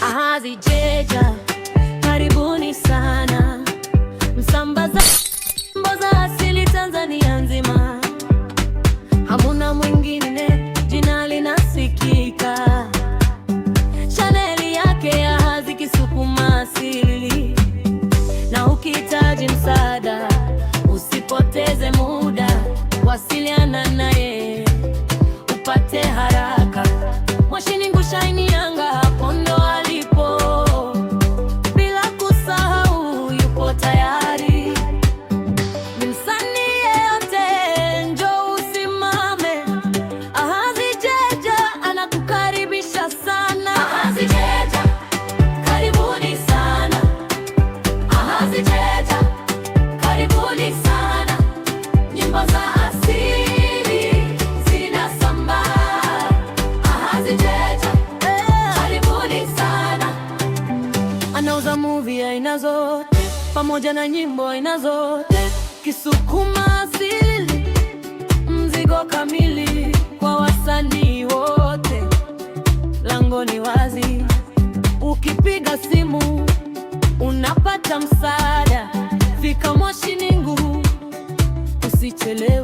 Ahazi Jeja, karibuni sana. Msambaza nyimbo za asili Tanzania nzima, hamuna mwingine, jina linasikika. Chaneli yake Ahazi Kisukuma asili, na ukihitaji msaada usipoteze muda, wasiliana naye upate haraka. Mwashiningu Shine Yanga, hapo ndo alipo, bila kusahau yupo tayari. Msanii yeyote njoo usimame, Ahazi Jeja anakukaribisha sana. Ahazi Jeja, karibuni sana. Ahazi Jeja, karibuni sana. Nyimbo za asili zinasambaa. Ahazi Jeja, karibuni sana. Anauza movie aina zote pamoja na nyimbo aina zote. Kisukuma asili, mzigo kamili kwa wasanii wote. Lango ni wazi, ukipiga simu unapata msaada. Fika Mwashiningu, usichelewe.